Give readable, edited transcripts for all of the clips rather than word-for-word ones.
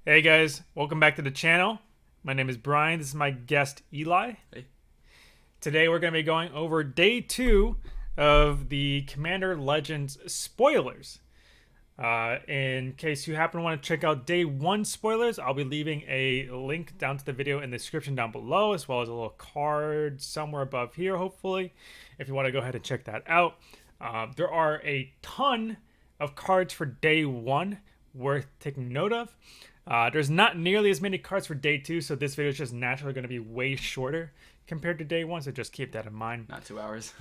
Hey guys, welcome back to the channel. My name is Brian. This is my guest Eli. Hey. Today we're going to be going over day 2 of the Commander Legends spoilers. In case you happen to want to check out day 1 spoilers, I'll be leaving a link down to the video in the description down below, as well as a little card somewhere above here, hopefully, if you want to go ahead and check that out. There are a ton of cards for day 1 worth taking note of. There's not nearly as many cards for day 2, so this video is just naturally going to be way shorter compared to day 1, so just keep that in mind. Not 2 hours.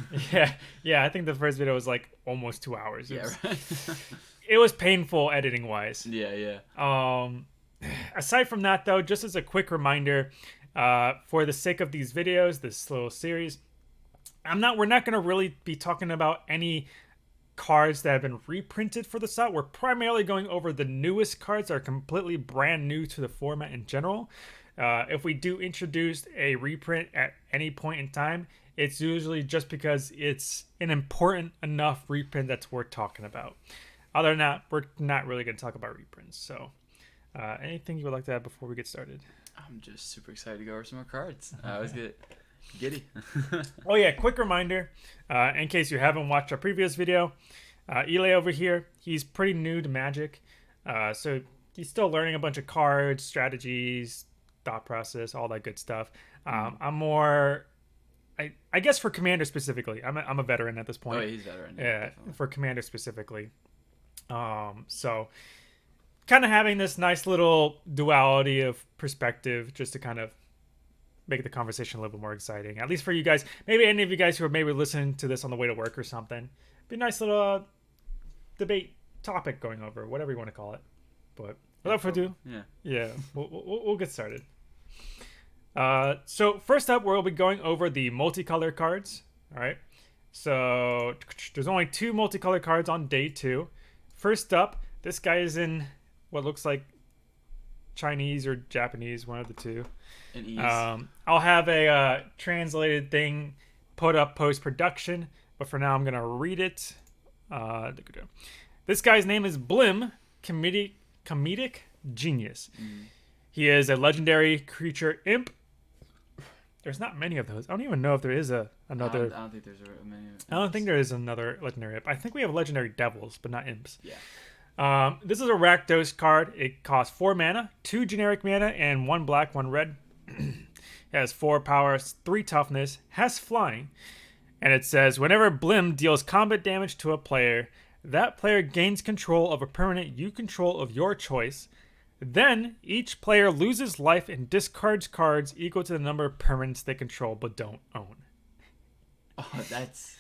Yeah, I think the first video was like almost 2 hours. Yeah, right. It was painful editing wise. Yeah. Aside from that, though, just as a quick reminder, for the sake of these videos, this little series, we're not going to really be talking about any cards that have been reprinted for the set. We're primarily going over the newest cards that are completely brand new to the format in general. If we do introduce a reprint at any point in time, it's usually just because it's an important enough reprint that's worth talking about. Other than that, we're not really going to talk about reprints. So anything you would like to add before we get started? I'm just super excited to go over some more cards. I always get giddy. Oh yeah, quick reminder, in case you haven't watched our previous video, Eli over here, he's pretty new to Magic, so he's still learning a bunch of cards, strategies, thought process, all that good stuff. I'm more, I guess for Commander specifically, I'm a veteran at this point. Oh, he's veteran. Yeah, Definitely. for Commander specifically. So kind of having this nice little duality of perspective just to kind of make the conversation a little bit more exciting, at least for you guys. Maybe any of you guys who are maybe listening to this on the way to work or something, be a nice little debate topic going over, whatever you want to call it. But without further ado, yeah, we'll get started. So first up, we'll be going over the multicolor cards. All right, so there's only 2 multicolor cards on day 2. First up, this guy is in what looks like Chinese or Japanese, one of the two. I'll have a translated thing put up post-production, but for now I'm gonna read it. This guy's name is Blim, comedic genius. He is a legendary creature imp. There's not many of those. I don't even know if there is another. I don't think there's many. I don't think there is another legendary imp. I think we have legendary devils, but not imps. Yeah. This is a Rakdos card. It costs 4 mana, 2 generic mana, and 1 black, 1 red. It has 4 power, 3 toughness, has flying, and it says whenever Blim deals combat damage to a player, that player gains control of a permanent you control of your choice. Then each player loses life and discards cards equal to the number of permanents they control but don't own. Oh, that's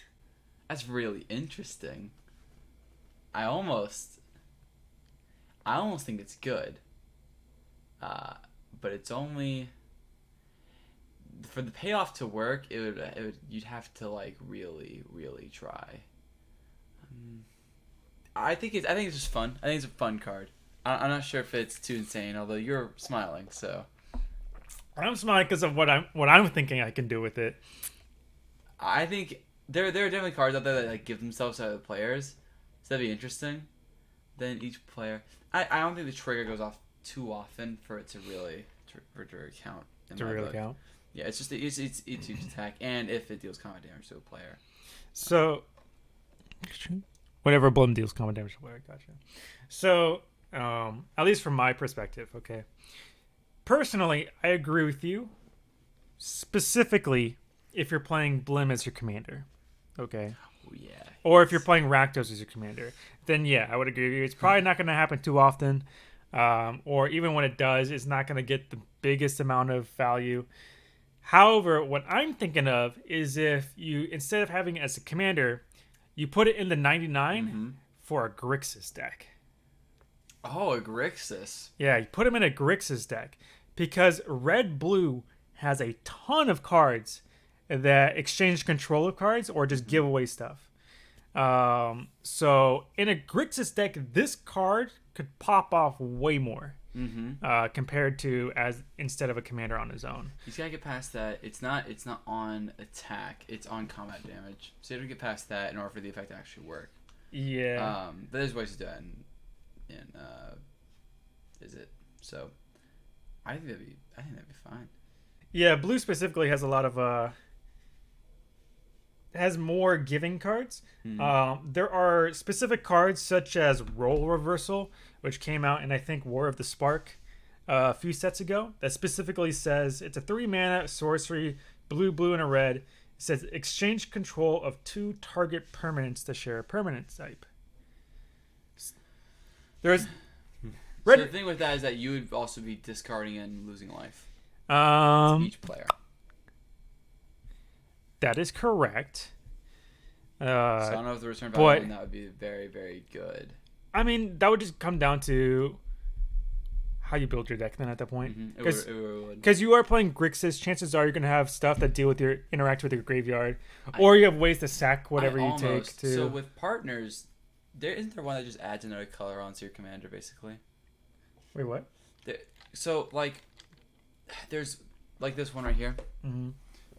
really interesting. I almost think it's good. But it's only for the payoff to work. It would you'd have to like really try. I think it's just fun. I think it's a fun card. I'm not sure if it's too insane, although you're smiling, so. I'm smiling because of what I'm thinking I can do with it. I think there are definitely cards out there that like give themselves to other players, so that'd be interesting. Then each player, I don't think the trigger goes off too often for it to really count. To really count. Yeah, it's just it's each attack, and if it deals combat damage to a player. So, whenever Blim deals combat damage to a player, gotcha. So, at least from my perspective, okay. Personally, I agree with you. Specifically, if you're playing Blim as your commander, okay. Oh yeah. Or if you're playing Rakdos as your commander, then yeah, I would agree with you. It's probably not going to happen too often, or even when it does, it's not going to get the biggest amount of value. However, what I'm thinking of is if you, instead of having it as a commander, you put it in the 99 for a Grixis deck. Oh, a Grixis. Yeah, you put him in a Grixis deck because red-blue has a ton of cards that exchange control of cards or just give away stuff. So in a Grixis deck, this card could pop off way more compared to as instead of a commander on his own. He's gotta get past that. It's not on attack. It's on combat damage. So you have to get past that in order for the effect to actually work. Yeah. But there's ways to do it in Izzet. So I think that'd be fine. Yeah, blue specifically has a lot of has more giving cards. There are specific cards such as Role Reversal, which came out in I think War of the Spark a few sets ago, that specifically says it's a 3-mana sorcery, blue, and a red. It says exchange control of 2 target permanents to share a permanent type. There's So the thing with that is that you would also be discarding and losing life. To each player. That is correct. So I don't know if the return value that would be very, very good. I mean, that would just come down to how you build your deck then at that point. Because you are playing Grixis, chances are you're going to have stuff that interact with your graveyard. Or you have ways to sack whatever you take to... So with partners, isn't there one that just adds another color onto your commander, basically? Wait, what? So, like, there's, like, this one right here. Mm-hmm.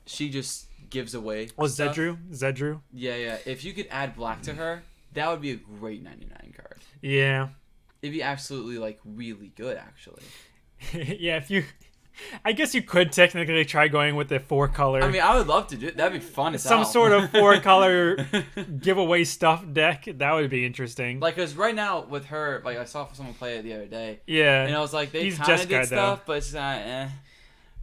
She just gives away stuff. Zedru? Yeah. If you could add black to her, that would be a great 99 card. Yeah. It'd be absolutely, like, really good, actually. Yeah, I guess you could technically try going with the 4-color. I mean, I would love to do it. That'd be fun as hell. Some sort of 4-color giveaway stuff deck. That would be interesting. Like, because right now with her, like, I saw someone play it the other day. Yeah. And I was like, they kind of did stuff, but it's not, eh.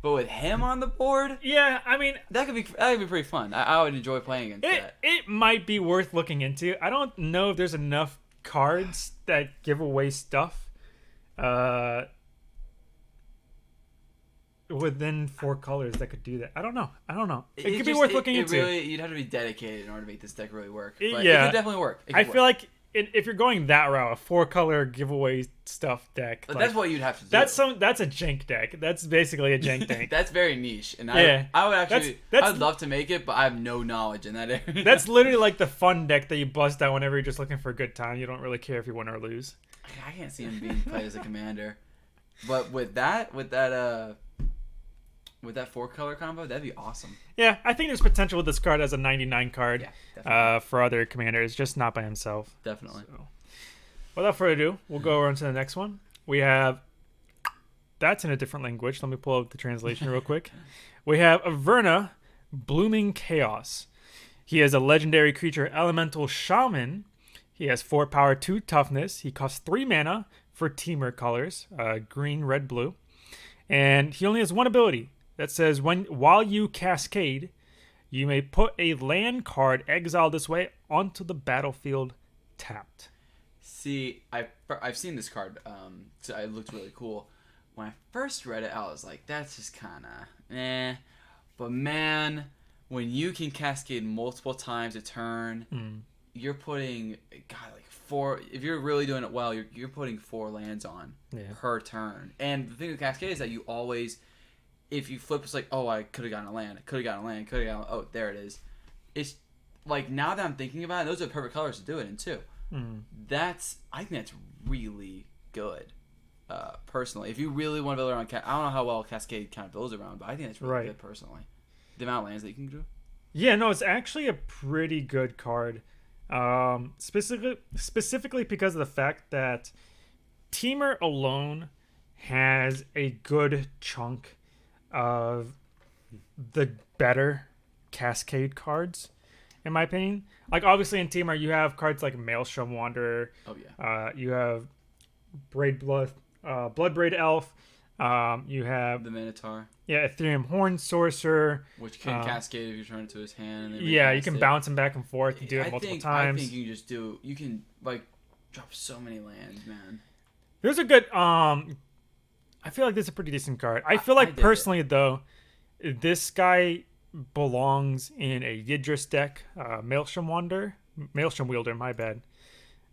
But with him on the board, yeah, I mean, that could be pretty fun. I would enjoy playing against that. It might be worth looking into. I don't know if there's enough cards that give away stuff within 4 colors that could do that. I don't know. It could be worth looking into. Really, you'd have to be dedicated in order to make this deck really work. But yeah, it could definitely work. I feel like if you're going that route, a 4-color giveaway stuff deck, that's what you'd have to do. That's a jank deck. That's basically a jank deck. That's very niche, and yeah. I would actually, I'd love to make it, but I have no knowledge in that area. That's literally like the fun deck that you bust out whenever you're just looking for a good time. You don't really care if you win or lose. I can't see him being played as a commander, but with that 4-color combo, that'd be awesome. Yeah, I think there's potential with this card as a 99 card for other commanders, just not by himself. Definitely. So, without further ado, we'll go on to the next one. We have... That's in a different language. Let me pull up the translation real quick. We have Averna, Blooming Chaos. He is a legendary creature, Elemental Shaman. He has 4 power, 2 toughness. He costs 3 mana for Teamer colors, green, red, blue. And he only has 1 ability. That says, while you cascade, you may put a land card exiled this way onto the battlefield tapped. See, I've seen this card. So it looked really cool. When I first read it, I was like, that's just kind of eh. But man, when you can cascade multiple times a turn, you're putting, like 4. If you're really doing it well, you're putting 4 lands on per turn. And the thing with cascade is that you always... If you flip, it's like, oh, I could have gotten a land. Oh, there it is. It's like, now that I'm thinking about it, those are the perfect colors to do it in, too. I think that's really good, personally. If you really want to build around... I don't know how well Cascade kind of builds around, but I think that's really good, personally. The amount of lands that you can do. Yeah, no, it's actually a pretty good card. Specifically because of the fact that Teamer alone has a good chunk of the better Cascade cards, in my opinion. Like, obviously in Teamer you have cards like Maelstrom Wanderer. Oh yeah. You have Bloodbraid Elf. You have the Minotaur. Yeah, Ethereum Horn Sorcerer, which can cascade if you turn it to his hand. And you can bounce him back and forth and do it multiple times. I think you can like drop so many lands, man. There's a good I feel like this is a pretty decent card. I feel like personally though, this guy belongs in a Yidris deck, Maelstrom Wielder, my bad.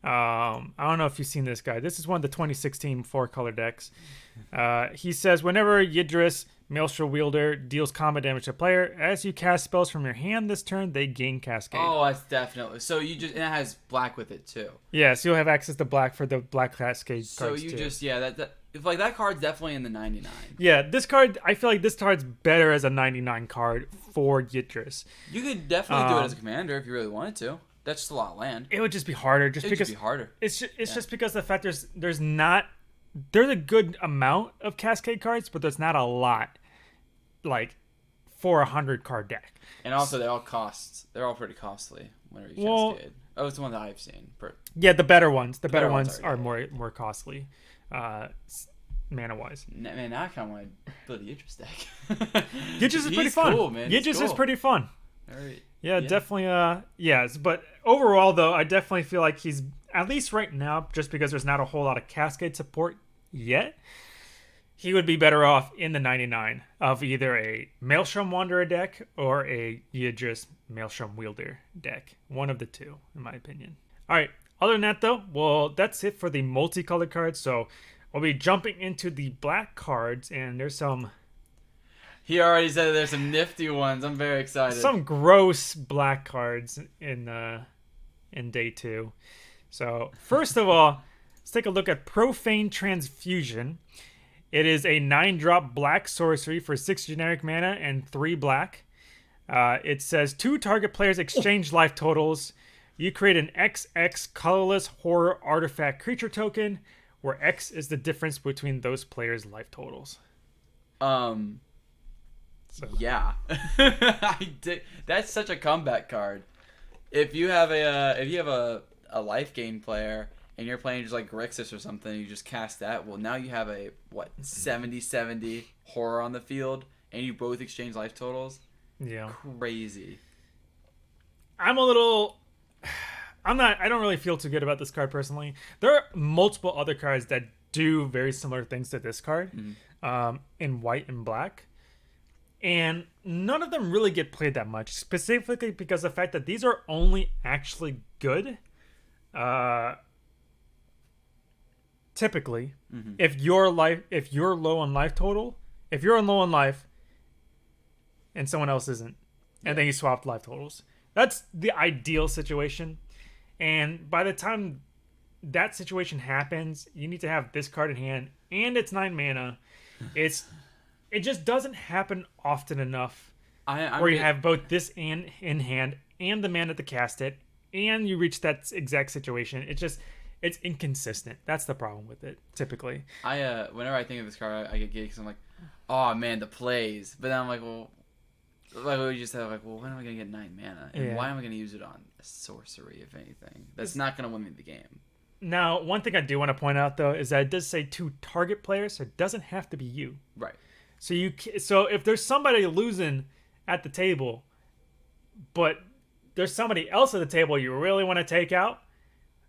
I don't know if you've seen this guy. This is one of the 2016 4-color decks. He says, whenever Yidris, Maelstrom Wielder, deals combat damage to a player, as you cast spells from your hand this turn, they gain Cascade. Oh, that's definitely. So and it has black with it too. Yeah, so you'll have access to black for the black Cascade so cards you too. just, that card's definitely in the 99. Yeah, this card, I feel like this card's better as a 99 card for Yidris. You could definitely do it as a commander if you really wanted to. That's just a lot of land. It would just be harder. It's just because the fact there's not there's a good amount of Cascade cards, but there's not a lot, like, for a 100-card deck. And also, they're all pretty costly whenever you Cascade. Oh, it's the one that I've seen. Yeah, the better ones. The better ones are more costly, mana-wise. Man, now I kind of want to build the Idris deck. Idris is pretty fun. Cool, man. Idris is pretty fun. All right. Yeah, definitely. Yes, but overall, though, I definitely feel like he's, at least right now, just because there's not a whole lot of Cascade support yet, he would be better off in the 99 of either a Maelstrom Wanderer deck or a Idris Maelstrom Wielder deck. One of the two, in my opinion. All right. Other than that, though, well, that's it for the multicolored cards. So we'll be jumping into the black cards, and there's some... He already said there's some nifty ones. I'm very excited. Some gross black cards in day 2. So first of all, let's take a look at Profane Transfusion. It is a 9-drop black sorcery for 6 generic mana and 3 black. It says 2 target players exchange life totals. You create an XX colorless horror artifact creature token, where X is the difference between those players' life totals. Yeah, I did. That's such a comeback card. If you have a life gain player and you're playing just like Grixis or something, you just cast that. Well, now you have a 70/70 horror on the field, and you both exchange life totals. Yeah, crazy. I don't really feel too good about this card personally. There are multiple other cards that do very similar things to this card, in white and black. And none of them really get played that much, specifically because of the fact that these are only actually good. Typically, if you're low on life total, if you're low on life, and someone else isn't, and then you swap life totals, that's the ideal situation. And by the time that situation happens, you need to have this card in hand, and it's 9 mana. It just doesn't happen often enough where you have both this in hand and the mana to cast it, and you reach that exact situation. It's inconsistent. That's the problem with it, typically. Whenever I think of this card, I get giddy because I'm like, oh man, the plays. But then I'm like, well, like we just said, when am I going to get 9 mana? And why am I going to use it on a sorcery, if anything? That's not going to win me the game. Now, one thing I do want to point out, though, is that it does say 2 target players, so it doesn't have to be you. Right. So if there's somebody losing at the table, but there's somebody else at the table you really want to take out,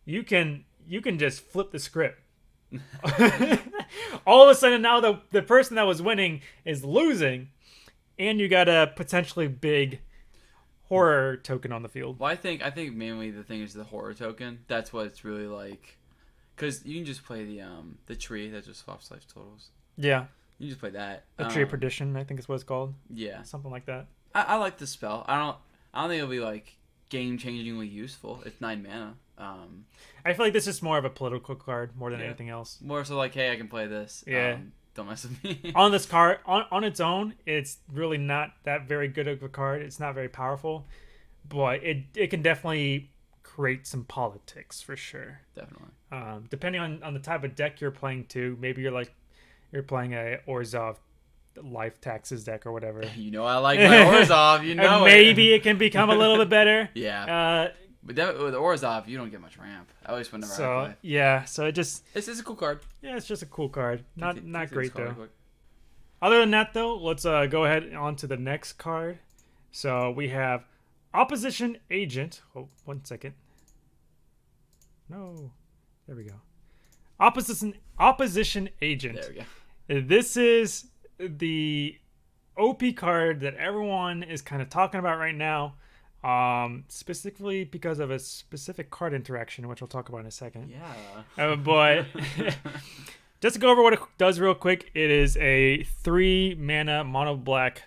you can just flip the script. All of a sudden now the person that was winning is losing, and you got a potentially big horror token on the field. Well, I think mainly the thing is the horror token. That's what it's really like, because you can just play the tree that just swaps life totals. Yeah. You just play that. The Tree of Perdition, I think is what it's called. Yeah. Something like that. I like the spell. I don't think it'll be like game-changingly useful. It's 9 mana. I feel like this is more of a political card more than anything else. More so like, hey, I can play this. Yeah. Don't mess with me. On this card, on its own, it's really not that very good of a card. It's not very powerful, but it can definitely create some politics for sure. Definitely. Depending on the type of deck you're playing too, maybe you're playing a Orzhov life taxes deck or whatever. You know I like my Orzhov. You know maybe it can become a little bit better. Yeah. But with Orzhov, you don't get much ramp. At least whenever I play. Yeah. So it's a cool card. Yeah, it's just a cool card. Not great though. Other than that though, let's go ahead on to the next card. So we have Opposition Agent. Oh, 1 second. No. There we go. Opposition Agent. There we go. This is the OP card that everyone is kind of talking about right now, specifically because of a specific card interaction, which we'll talk about in a second. Yeah. But just to go over what it does real quick, it is a 3 mana mono black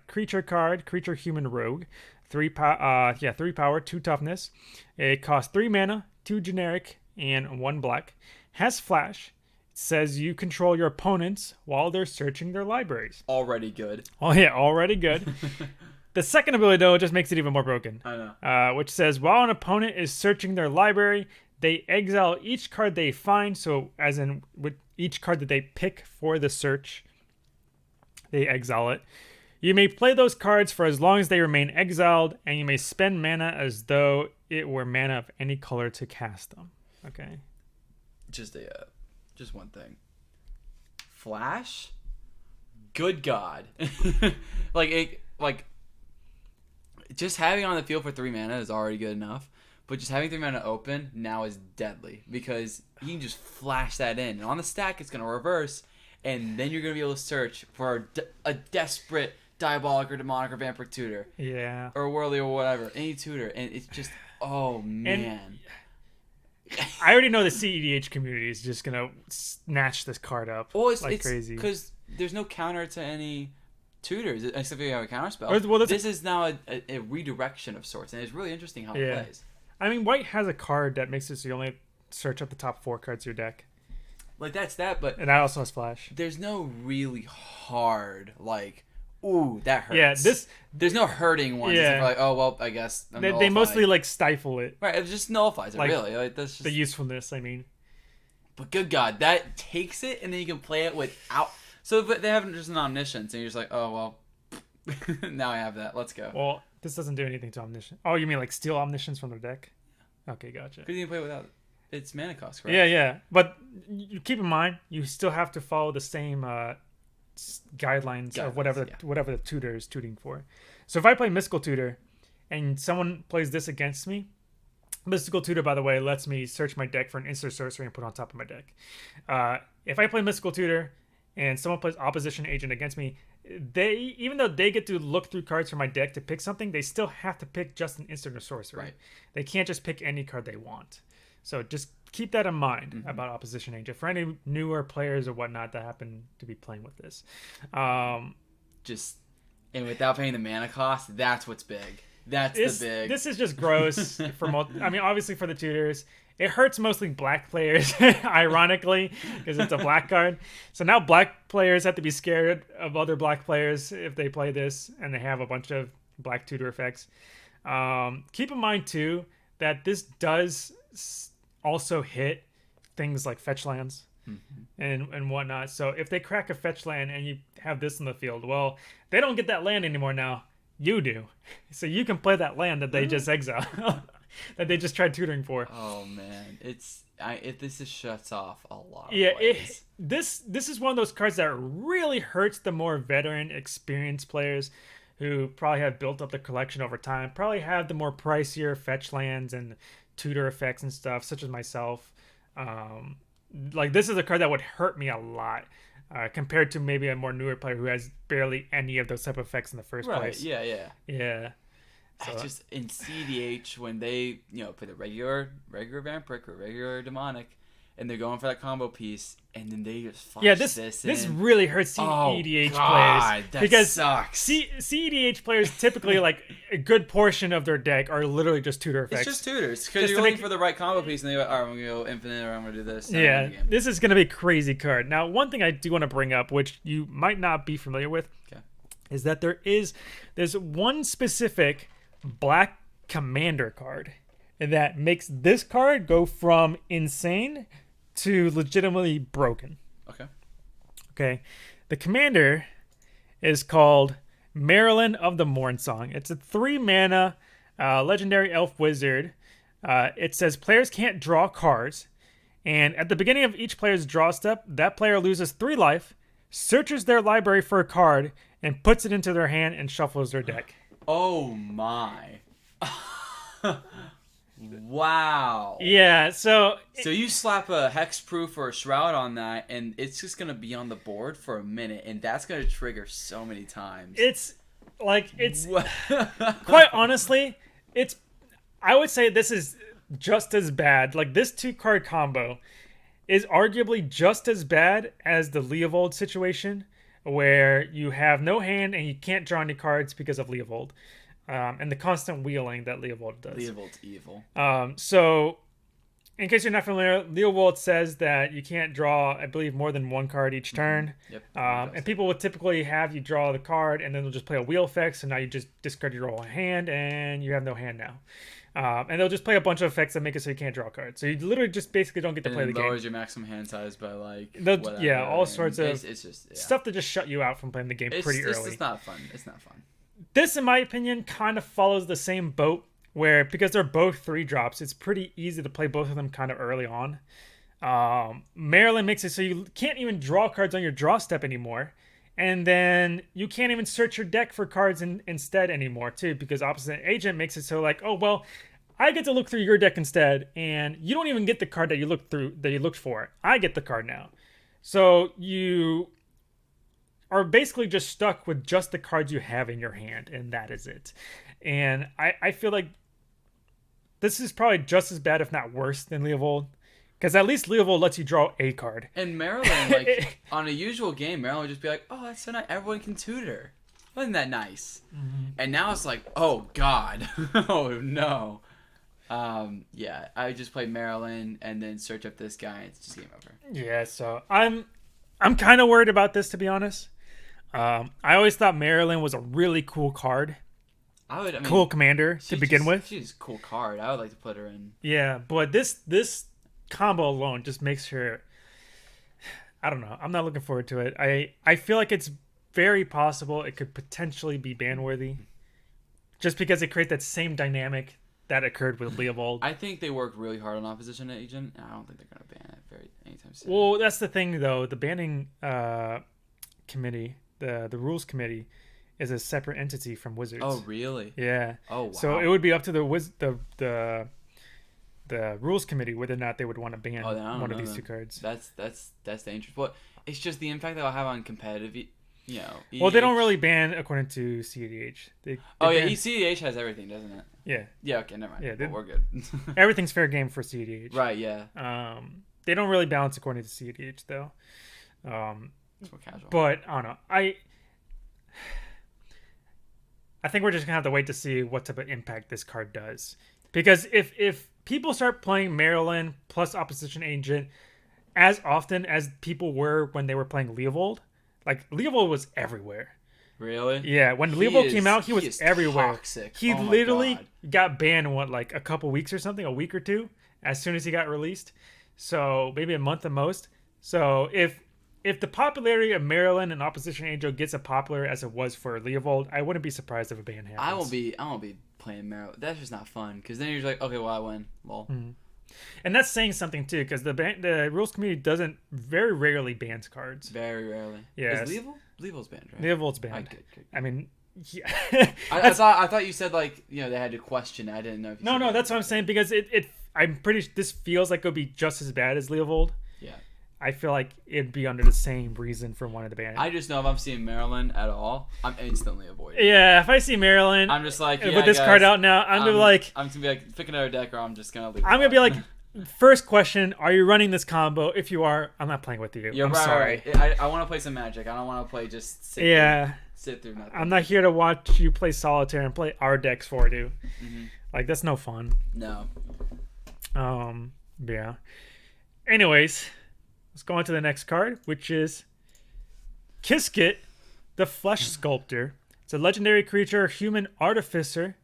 creature card, creature human rogue. 3 power, 2 toughness. It costs 3 mana, 2 generic, and 1 black. Has flash. It says you control your opponents while they're searching their libraries. Already good. Oh yeah, already good. The second ability though just makes it even more broken. I know. Which says while an opponent is searching their library, They exile each card they find. So as in with each card that they pick for the search, they exile it. You may play those cards for as long as they remain exiled, and you may spend mana as though it were mana of any color to cast them. Okay. Just one thing. Flash? Good God. Just having it on the field for 3 mana is already good enough. But just having 3 mana open now is deadly. Because you can just flash that in. And on the stack, it's going to reverse. And then you're going to be able to search for a desperate diabolic or demonic or vampiric tutor. Yeah. Or whirly or whatever. Any tutor. And it's just, oh, man. And I already know the CEDH community is just going to snatch this card up like crazy. Because there's no counter to any tutors, except if you have a counter spell. Well, this is now a redirection of sorts, and it's really interesting how it plays. I mean, white has a card that makes it so you only search up the top 4 cards of your deck. Like, that's that, but... And that also has flash. There's no really hard, like, ooh, that hurts. Yeah, there's no hurting ones. Yeah. It's like, oh, well, I guess I'm They mostly, like, stifle it. Right, it just nullifies it, like, really. Like, that's just... The usefulness, I mean. But good God, that takes it, and then you can play it without... So but they have just an omniscience, and you're just like, oh, well, now I have that. Let's go. Well, this doesn't do anything to omniscience. Oh, you mean like steal omniscience from their deck? Okay, gotcha. Because you can play without its mana cost, correct? Yeah. But you keep in mind, you still have to follow the same guidelines of whatever the tutor is tutoring for. So if I play Mystical Tutor, and someone plays this against me, Mystical Tutor, by the way, lets me search my deck for an instant sorcery and put it on top of my deck. If I play Mystical Tutor, and someone plays Opposition Agent against me, even though they get to look through cards from my deck to pick something, they still have to pick just an instant or sorcery. Right. They can't just pick any card they want. So just keep that in mind about Opposition Agent for any newer players or whatnot that happen to be playing with this. And without paying the mana cost, that's what's big. This is just gross obviously for the tutors. It hurts mostly black players, ironically, because it's a black card. So now black players have to be scared of other black players if they play this and they have a bunch of black tutor effects. Keep in mind, too, that this does also hit things like fetch lands and whatnot. So if they crack a fetch land and you have this in the field, well, they don't get that land anymore now. You do. So you can play that land that they just exile. That they just tried tutoring for. Oh man, this just shuts off a lot. Yeah, this is one of those cards that really hurts the more veteran, experienced players who probably have built up the collection over time. Probably have the more pricier fetch lands and tutor effects and stuff, such as myself. Like this is a card that would hurt me a lot compared to maybe a more newer player who has barely any of those type of effects in the first place. Yeah. So, just in CDH when they play the regular vampiric or regular demonic, and they're going for that combo piece, and then they just flash this really hurts CEDH players because sucks. CEDH players typically like a good portion of their deck are literally just tutor effects. It's just tutors because you're looking for the right combo piece, and they go, all right, I'm gonna go infinite, or I'm gonna do this. Yeah, this is gonna be a crazy card. Now, one thing I do want to bring up, which you might not be familiar with, is that there's one specific black commander card that makes this card go from insane to legitimately broken. Okay. The commander is called Marilyn of the Mornsong. It's a 3-mana legendary elf wizard. It says players can't draw cards, and at the beginning of each player's draw step, that player loses 3 life, searches their library for a card, and puts it into their hand and shuffles their deck. Oh my. Wow. Yeah, so you slap a hexproof or a shroud on that, and it's just going to be on the board for a minute, and that's going to trigger so many times. It's quite honestly, I would say this is just as bad. Like, this 2-card combo is arguably just as bad as the Leovold situation, where you have no hand and you can't draw any cards because of Leovold. And the constant wheeling that Leovold does. Leovold's evil. So in case you're not familiar, Leovold says that you can't draw, I believe, more than one card each turn. Yep. And people would typically have you draw the card, and then they'll just play a wheel effect. So now you just discard your whole hand, and you have no hand now. And they'll just play a bunch of effects that make it so you can't draw cards. So you literally just basically don't get to play the game. Lowers your maximum hand size by like whatever. Yeah, all sorts of it's just stuff to just shut you out from playing the game pretty early. It's not fun. It's not fun. This, in my opinion, kind of follows the same boat where, because they're both 3-drops, it's pretty easy to play both of them kind of early on. Marilyn makes it so you can't even draw cards on your draw step anymore. And then you can't even search your deck for cards instead anymore, too, because Opposite Agent makes it so like, oh, well, I get to look through your deck instead, and you don't even get the card that you looked for. I get the card now. So you are basically just stuck with just the cards you have in your hand, and that is it. And I feel like this is probably just as bad, if not worse, than Leovold. Because at least Leovold lets you draw a card. And Marilyn, like, on a usual game, Marilyn would just be like, oh, that's so nice. Everyone can tutor. Wasn't that nice? Mm-hmm. And now it's like, oh, God. Oh, no. Yeah, I just play Marilyn and then search up this guy. It's just game over. Yeah, so I'm kind of worried about this, to be honest. I always thought Marilyn was a really cool card. Cool commander to begin with. She's a cool card. I would like to put her in. Yeah, but this combo alone just makes her, I don't know. I'm not looking forward to it. I feel like it's very possible it could potentially be ban worthy, just because it creates that same dynamic that occurred with Leovold. I think they worked really hard on Opposition Agent, and I don't think they're going to ban it anytime soon. Well, that's the thing, though. The banning committee, the rules committee, is a separate entity from Wizards. Oh, really? Yeah. Oh, wow. So it would be up to the rules committee whether or not they would want to ban one of these two cards. That's dangerous. Well, it's just the impact that I'll have on competitive. EDH. Well, they don't really ban according to CEDH. CEDH has everything, doesn't it? Yeah. Yeah. Okay. Never mind. Yeah, we're good. Everything's fair game for CEDH. Right. Yeah. They don't really balance according to CEDH though. It's more casual. But I don't know. I think we're just gonna have to wait to see what type of impact this card does. Because if people start playing Marilyn plus Opposition Agent as often as people were when they were playing Leovold, like Leovold was everywhere. Really? Yeah, when Leovold came out, he was everywhere. Toxic. He literally got banned in like a couple weeks or something, a week or two, as soon as he got released. So maybe a month at most. So if the popularity of Marilyn and Opposition Angel gets as popular as it was for Leovold, I wouldn't be surprised if a ban happens. I won't be playing Marilyn. That's just not fun. Because then you're just like, okay, well, I win. Lol. Mm-hmm. And that's saying something too, because the rules committee doesn't very rarely bans cards. Very rarely. Yeah. Is Leovold's banned, right? Leovold's banned. Good. I mean, yeah. I thought you said like they had to question it. I didn't know. If you no, that's what I'm saying, because I'm pretty. This feels like it would be just as bad as Leovold. Yeah. I feel like it'd be under the same reason for wanting to ban it. I just know if I'm seeing Marilyn at all, I'm instantly avoiding. Yeah, if I see Marilyn, I'm just like, with this card out now, I'm gonna be like, I'm gonna be like, pick another deck, or I'm just gonna leave. I'm gonna be like, first question: are you running this combo? If you are, I'm not playing with you. You're I'm right, sorry. Right. I want to play some Magic. I don't want to play just sit through nothing. I'm not here to watch you play Solitaire and play our decks for you. Mm-hmm. Like, that's no fun. No. Yeah. Anyways, let's go on to the next card, which is Kiskit, the Flesh Sculptor. It's a legendary creature, human artificer.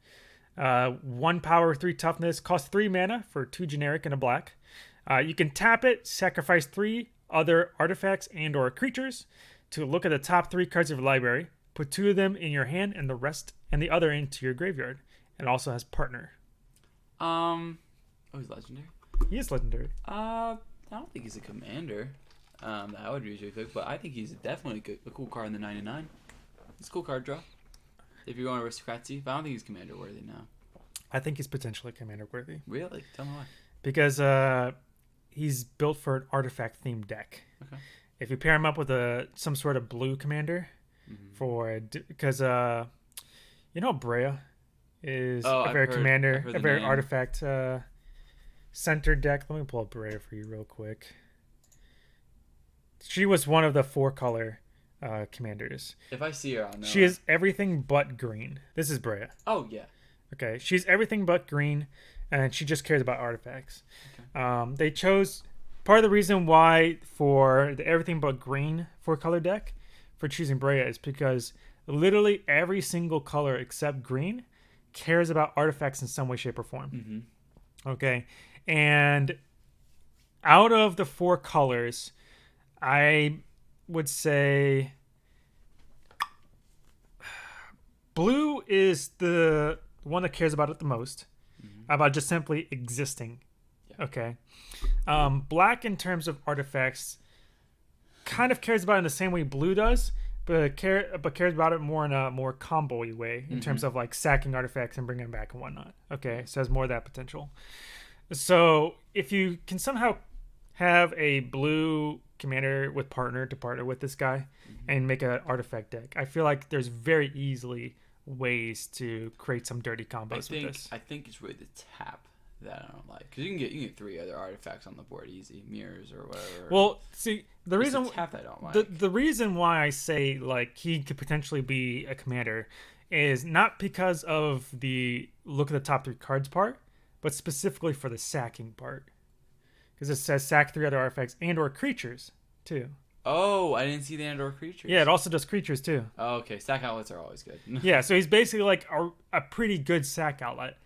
1 power, 3 toughness, costs 3 mana for 2 generic and a black. You can tap it, sacrifice 3 other artifacts and or creatures to look at the top 3 cards of your library. Put 2 of them in your hand and the other into your graveyard. It also has partner. He's legendary. He is legendary. I don't think he's a commander. That I would usually pick, but I think he's definitely a cool card in the 99. It's a cool card draw. If you're going aristocracy, but I don't think he's commander worthy now. I think he's potentially commander worthy. Really? Tell me why. Because he's built for an artifact themed deck. Okay. If you pair him up with some sort of blue commander, because Brea is a very artifact centered deck. Let me pull up Brea for you real quick. She was one of the 4-color commanders. If I see her, I'll know. She is everything but green. This is Brea. Oh, yeah. Okay, she's everything but green, and she just cares about artifacts. They chose part of the reason why for the everything but green 4-color deck for choosing Brea is because literally every single color except green cares about artifacts in some way, shape, or form. Mm-hmm. Okay, and out of the 4 colors, I would say blue is the one that cares about it the most, about just simply existing. Yeah. Okay. Black, in terms of artifacts, kind of cares about it in the same way blue does, but cares about it more in a more combo-y way in terms of like sacking artifacts and bringing them back and whatnot. Okay, so has more of that potential. So if you can somehow have a blue commander with partner to partner with this guy and make an artifact deck, I feel like there's very easily ways to create some dirty combos with this. I think it's really the tap that I don't like, because you can get 3 other artifacts on the board easy, mirrors or whatever. Well, see, the it's reason the tap I don't like. The reason why I say like he could potentially be a commander is not because of the look at the top 3 cards part, but specifically for the sacking part, because it says sack 3 other artifacts and or creatures too. Oh, I didn't see the and or creatures. Yeah, it also does creatures too. Oh, okay. Sack outlets are always good. Yeah, so he's basically like a pretty good sack outlet.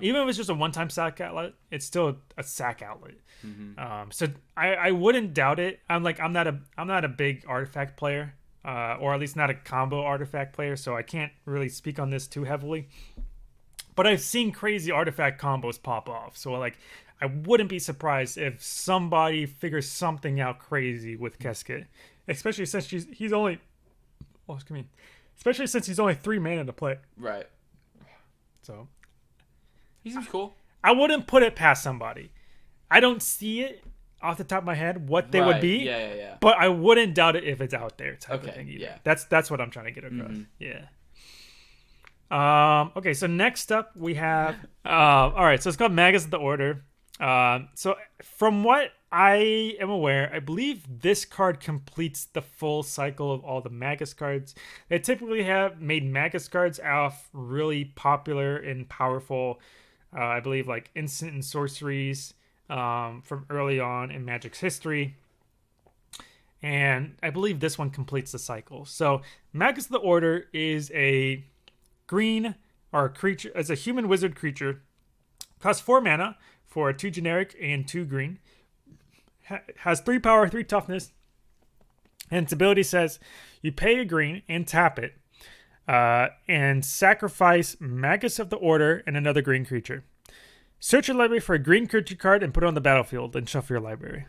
Even if it's just a one-time sack outlet, it's still a sack outlet. Mm-hmm. So I wouldn't doubt it. I'm not a big artifact player, or at least not a combo artifact player, so I can't really speak on this too heavily. But I've seen crazy artifact combos pop off, so like I wouldn't be surprised if somebody figures something out crazy with Kiskit, especially since he's only 3 mana to play. Right. So he seems cool. I wouldn't put it past somebody. I don't see it off the top of my head what they would be. Yeah. But I wouldn't doubt it if it's out there type of thing either. Yeah. That's what I'm trying to get across. Yeah. Okay, so next up we have all right, so it's called Magus of the Order. So from what I am aware, I believe this card completes the full cycle of all the Magus cards. They typically have made Magus cards off really popular and powerful, I believe, like instant and sorceries from early on in Magic's history. And I believe this one completes the cycle. So Magus of the Order is a green or a creature, as a human wizard creature, costs 4 mana for 2 generic and 2 green. Has 3 power, 3 toughness, and its ability says you pay a green and tap it, and sacrifice Magus of the Order and another green creature. Search your library for a green creature card and put it on the battlefield, and shuffle your library.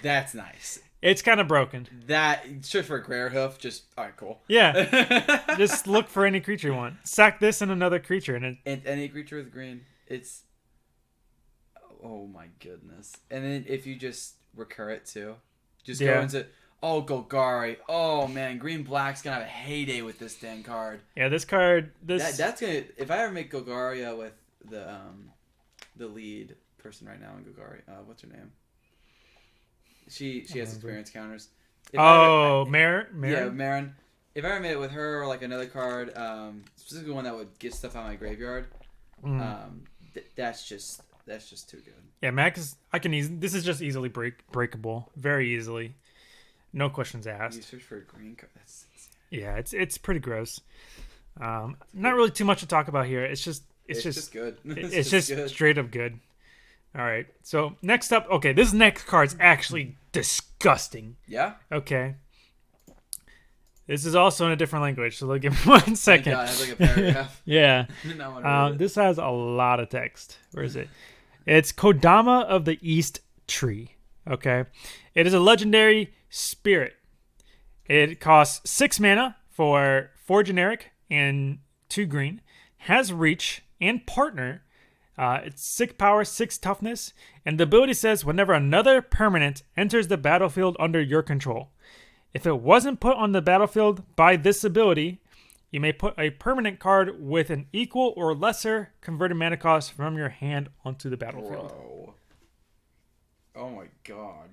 That's nice. It's kind of broken. That search for a Greater Hoof, just alright, cool. Yeah, just look for any creature you want. Sack this and another creature, and any creature with green. It's oh my goodness. And then if you just recur it too, just go into Golgari. Oh man, green black's gonna have a heyday with this dang card. Yeah, this card. That's gonna. If I ever make Golgaria with the lead person right now in Golgari, what's her name? She has experience counters. Marin? Yeah, Marin. If I ever made it with her or like another card, specifically one that would get stuff out of my graveyard, that's just too good. Yeah, Max, this is just easily breakable, very easily, no questions asked. You search for a green card. That's insane. Yeah, it's pretty gross. Not really too much to talk about here. It's just good. It's just good. Straight up good. All right. So next up, okay, this next card's actually disgusting. Yeah. Okay. This is also in a different language, so give me 1 second. God, it has like a paragraph. Yeah. This has a lot of text. Where is it? It's Kodama of the East Tree. Okay. It is a legendary spirit. It costs 6 mana for 4 generic and 2 green. Has reach and partner. It's 6 power, 6 toughness, and the ability says whenever another permanent enters the battlefield under your control. If it wasn't put on the battlefield by this ability, you may put a permanent card with an equal or lesser converted mana cost from your hand onto the battlefield. Whoa. Oh my god.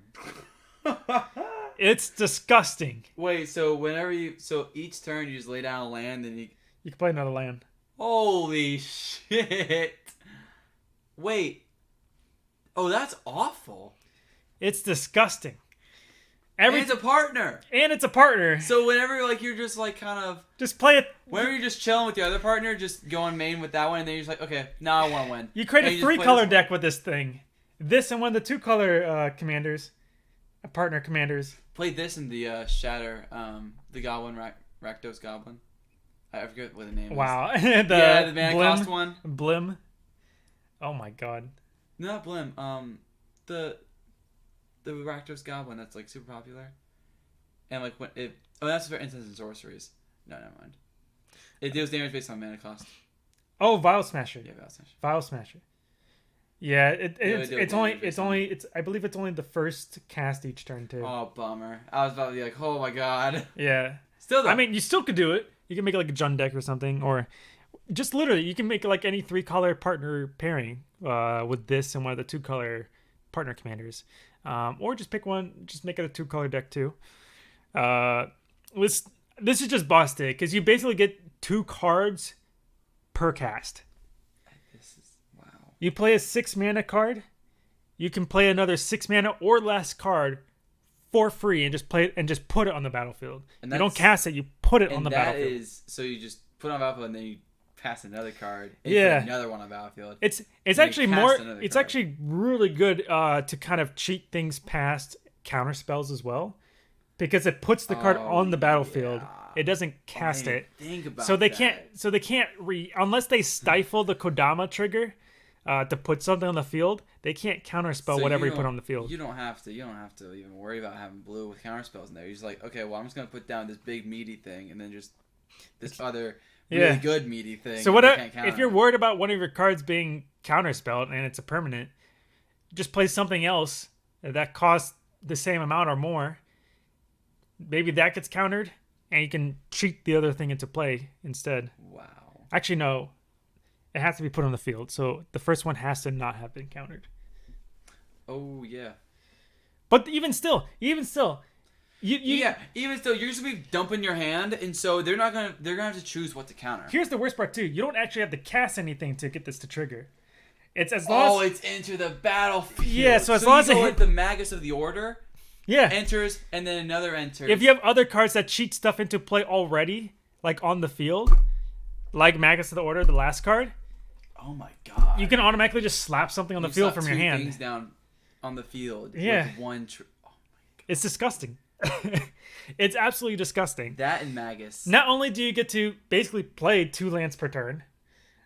It's disgusting. Wait, so each turn you just lay down a land and you can play another land. Holy shit. Wait. Oh, that's awful. It's disgusting. And it's a partner. And it's a partner. So whenever like you're just like kind of just play it. Whenever you're just chilling with the other partner, just go on main with that one, and then you're just like, okay, now I want to win. You create a 3-color deck with this thing. This and one of the 2-color commanders, partner commanders. Play this in the Shatter, the Goblin Rakdos Goblin. I forget what the name is. Wow. the mana cost one. Blim. Oh my god. Not Blim. The Rakdos Goblin that's like super popular, and like when it. Oh, that's for instants and sorceries. No, never mind. It deals damage based on mana cost. Oh, Vial Smasher. Yeah, Vial Smasher. Vial Smasher. Yeah, it's I believe it's only the first cast each turn too. Oh, bummer. I was about to be like, oh my god. Yeah. Still though. I mean, you still could do it. You can make like a Jund deck or something, or just literally you can make like any 3-color partner pairing with this and one of the 2-color partner commanders, or just pick one. Just make it a 2-color deck too. This is just busted because you basically get 2 cards per cast. Wow. You play a 6-mana card, you can play another 6-mana or less card for free and just play it and just put it on the battlefield. You don't cast it, you put it on the battlefield. And that is so you just put it on the battlefield and then you pass another card. And yeah. put another one on the battlefield. It's actually more. It's actually really good to kind of cheat things past counter spells as well, because it puts the card on the battlefield. Yeah. It doesn't cast it. Think about so they that. can't. So they can't unless they stifle the kodama trigger to put something on the field. They can't counterspell whatever you put on the field. You don't have to even worry about having blue with counter spells in there. You're just like, okay, well, I'm just gonna put down this big meaty thing and then just this other really good meaty thing. So what if you're worried about one of your cards being counterspelled and it's a permanent, just play something else that costs the same amount or more. Maybe that gets countered, and you can cheat the other thing into play instead. Wow. Actually, no. It has to be put on the field, so the first one has to not have been countered. Oh yeah. But even still, even still, you're just gonna be dumping your hand, and so they're gonna have to choose what to counter. Here's the worst part too: you don't actually have to cast anything to get this to trigger. It's as long as it's into the battlefield. Yeah, so as long as it hit the magus of the order. Yeah. Enters and then another enters. If you have other cards that cheat stuff into play already, like on the field, like Magus of the Order, the last card. Oh my god. You can automatically just slap something on the field from your hand. Things down on the field. Yeah. With one. Oh my god. It's disgusting. It's absolutely disgusting. That and Magus. Not only do you get to basically play 2 lands per turn,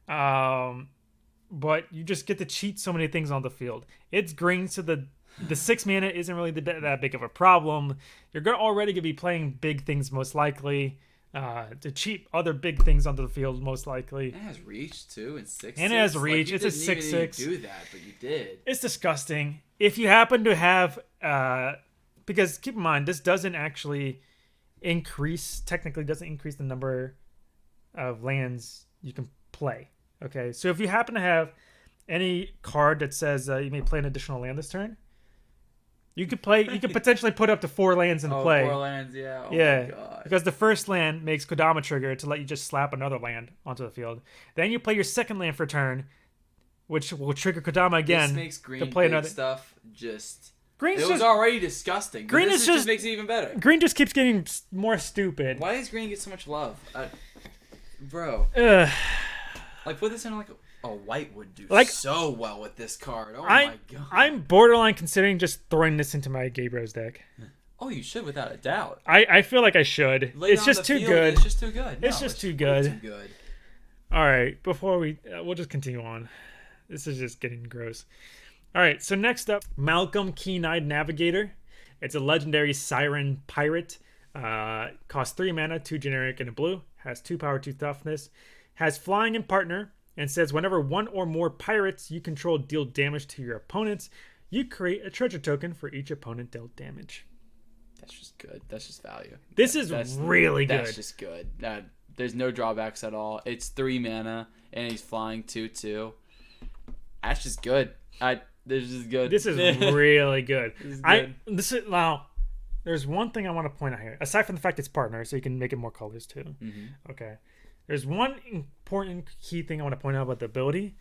but you just get to cheat so many things on the field. It's green, so the 6 mana isn't really that big of a problem. You're already going to be playing big things most likely. To cheat other big things onto the field most likely. It has reach too, and 6/6. And it has reach. Like, it's a 6/6. Do that, but you did. It's disgusting. If you happen to have, because keep in mind, this doesn't actually technically doesn't increase the number of lands you can play. Okay, so if you happen to have any card that says you may play an additional land this turn, you could potentially put up to 4 lands into play. 4 lands, yeah. Oh yeah, my god. because the first land makes Kodama trigger to let you just slap another land onto the field. Then you play your second land for turn, which will trigger Kodama again. This makes green to play big another stuff just. Green's it was already disgusting. Green this just makes it even better. Green just keeps getting more stupid. Why does green get so much love, bro? Like put this in like. Oh, white would do so well with this card. Oh my god. I'm borderline considering just throwing this into my Gabriel's deck. Oh, you should without a doubt. I feel like I should. It's just too good. It's just too good. It's just too good. Too good. All right, before we'll just continue on. This is just getting gross. All right, so next up, Malcolm Keen-Eyed Navigator. It's a legendary siren pirate. Costs 3 mana, 2 generic, and a blue. Has 2 power, 2 toughness. Has flying and partner. And says whenever 1 or more pirates you control deal damage to your opponents, you create a treasure token for each opponent dealt damage. That's just good. That's just value. That's really good. That's just good. There's no drawbacks at all. It's 3 mana and he's flying 2/2. That's just good. This is good. This is really good. This is good. Now. There's one thing I want to point out here, aside from the fact it's partner, so you can make it more colors too. Mm-hmm. Okay. There's one important key thing I want to point out about the ability.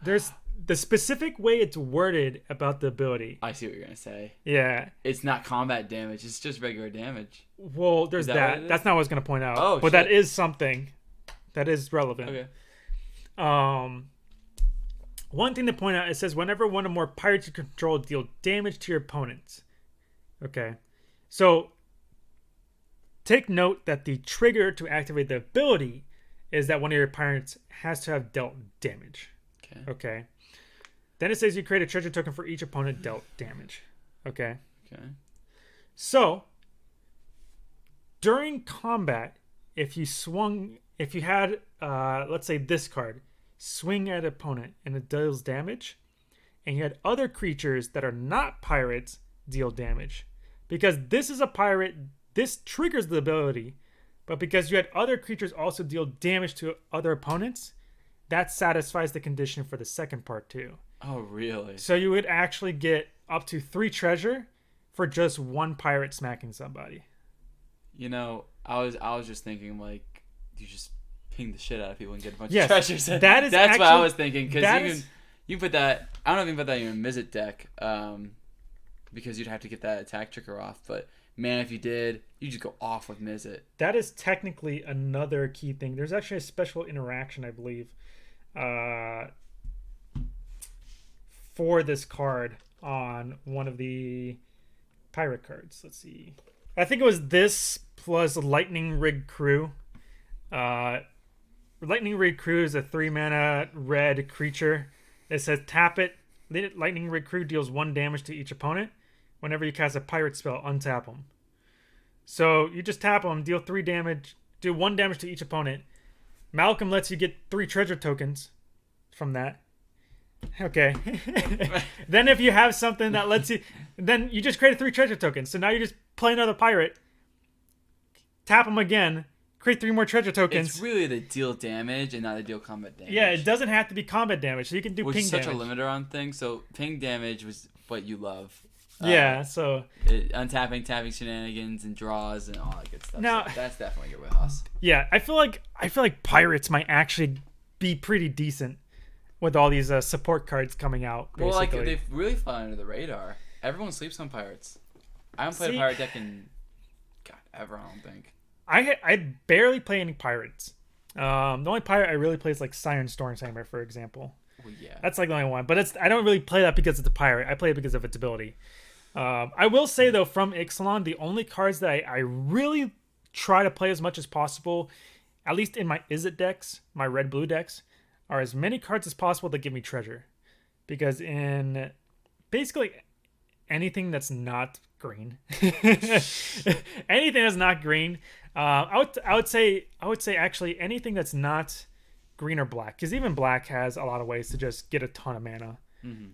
There's the specific way it's worded about the ability. I see what you're gonna say. Yeah. It's not combat damage. It's just regular damage. Well, there's that. That's not what I was gonna point out. Oh, but shit. that is something that is relevant. Okay. One thing to point out, it says whenever one or more pirates you control deal damage to your opponents. Okay. So take note that the trigger to activate the ability is that one of your pirates has to have dealt damage. Okay. Then it says you create a treasure token for each opponent dealt damage. Okay. So during combat, if you had let's say this card, swing at opponent and it deals damage, and you had other creatures that are not pirates deal damage, because this is a pirate, this triggers the ability, but because you had other creatures also deal damage to other opponents, that satisfies the condition for the second part too. Oh, really? So you would actually get up to 3 treasure for just one pirate smacking somebody. You know, I was just thinking, like, you just ping the shit out of people and get a bunch Yes, of treasures. that's what I was thinking, because you can put that. I don't know if you can put that in your Izzet deck, because you'd have to get that attack trigger off. But man, if you did, you just go off with Izzet. That is technically another key thing. There's actually a special interaction, I believe, for this card on one of the pirate cards. Let's see. I think it was this plus Lightning Rig Crew. Lightning Rig Crew is a 3-mana red creature. It says tap it. Lightning Rig Crew deals 1 damage to each opponent. Whenever you cast a pirate spell, untap them. So you just tap them, deal 3 damage, do 1 damage to each opponent. Malcolm lets you get 3 treasure tokens from that. Okay. Then if you have something that lets you, then you just create 3 treasure tokens. So now you just play another pirate, tap them again, create 3 more treasure tokens. It's really the deal damage and not the deal combat damage. Yeah, it doesn't have to be combat damage, so you can do Which ping is such damage. a limiter on things. So ping damage was what you love. Yeah, so untapping, tapping shenanigans and draws and all that good stuff. Now, so that's definitely your wheelhouse. Yeah, I feel like pirates might actually be pretty decent with all these support cards coming out. Basically. Well, like they've really flown under the radar. Everyone sleeps on pirates. I haven't played a pirate deck in ever. I don't think. I barely play any pirates. The only pirate I really play is like Siren Stormhammer, for example. Well, yeah, that's like the only one. But I don't really play that because it's a pirate. I play it because of its ability. I will say though, from Ixalan, the only cards that I really try to play as much as possible, at least in my Izzet decks, my red-blue decks, are as many cards as possible that give me treasure. Because in basically anything that's not green, anything that's not green, I would say actually anything that's not green or black, because even black has a lot of ways to just get a ton of mana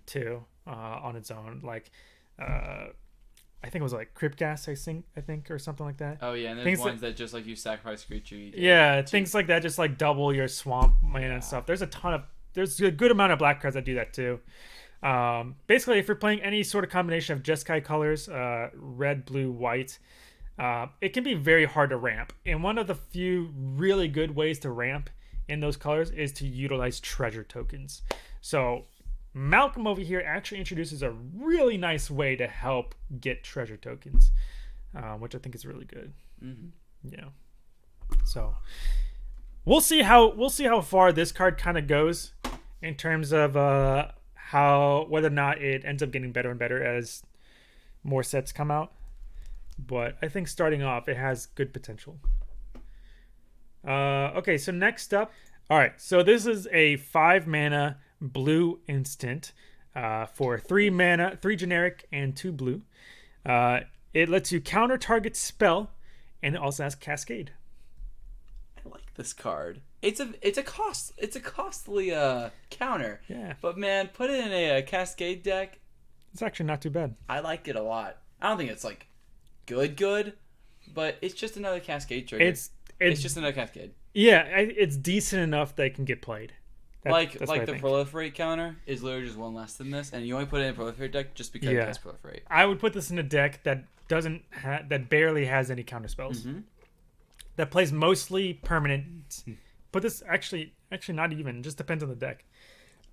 too on its own. Like I think it was like Crypt Gas, I think, or something like that. Oh yeah, and there's ones that just like you sacrifice a creature. Things like that just like double your swamp mana and stuff. There's a good amount of black cards that do that too. Basically, if you're playing any sort of combination of Jeskai colors, red, blue, white, it can be very hard to ramp. And one of the few really good ways to ramp in those colors is to utilize treasure tokens. So Malcolm over here actually introduces a really nice way to help get treasure tokens, which I think is really good. Yeah. So we'll see how far this card kind of goes in terms of whether or not it ends up getting better and better as more sets come out. But I think starting off, it has good potential. Okay, so next up, all right. So this is a 5-mana blue instant for 3 mana, 3 generic and 2 blue. It lets you counter target spell, and it also has cascade. I like this card. It's a costly counter. Yeah. But man, put it in a cascade deck. It's actually not too bad. I like it a lot. I don't think it's like good, but it's just another cascade trigger. It's just another cascade. Yeah, it's decent enough that it can get played. That's the proliferate counter is literally just 1 less than this, and you only put it in a proliferate deck just because it has proliferate. I would put this in a deck that that barely has any counter spells. That plays mostly permanent. But this actually not even. Just depends on the deck.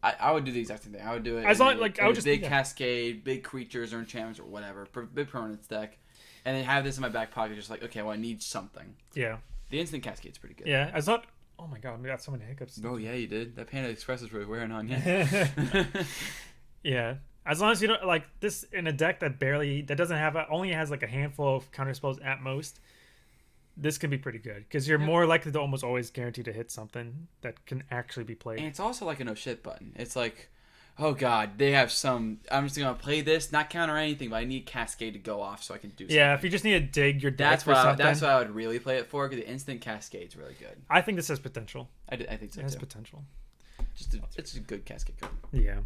I would do the exact same thing. I would do it As long like I would just big cascade, big creatures or enchantments or whatever, big permanents deck, and then have this in my back pocket, just like, okay, well, I need something. Yeah. The instant cascade's pretty good. Yeah, as long. Oh my god, we got so many hiccups. Oh yeah, you did. That Panda Express is really wearing on you. Yeah. As long as you don't like this in a deck that doesn't have only has like a handful of counter spells at most, this can be pretty good because you're more likely to almost always guarantee to hit something that can actually be played. And it's also like a no shit button. It's like, oh god, they have some. I'm just gonna play this, not counter anything, but I need Cascade to go off so I can do something. Yeah, if you just need to dig your deck for something. That's what I would really play it for, because the instant Cascade's really good. I think this has potential. I think so. It has too. potential. It's a good Cascade card. Yeah.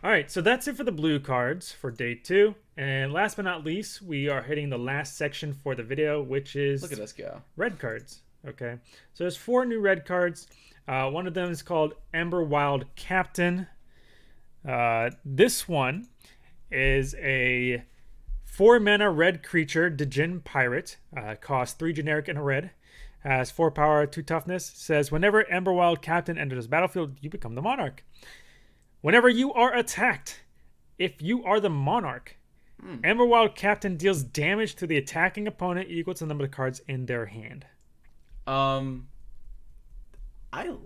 All right, so that's it for the blue cards for day 2. And last but not least, we are hitting the last section for the video, which is... Look at us go. Red cards. Okay. So there's 4 new red cards. One of them is called Ember Wild Captain. This one is a 4-mana red creature, Djinn Pirate. Costs 3 generic and a red. Has 4 power, 2 toughness. Says, whenever Ember Wild Captain enters the battlefield, you become the monarch. Whenever you are attacked, if you are the monarch, Ember Wild Captain deals damage to the attacking opponent equal to the number of cards in their hand. I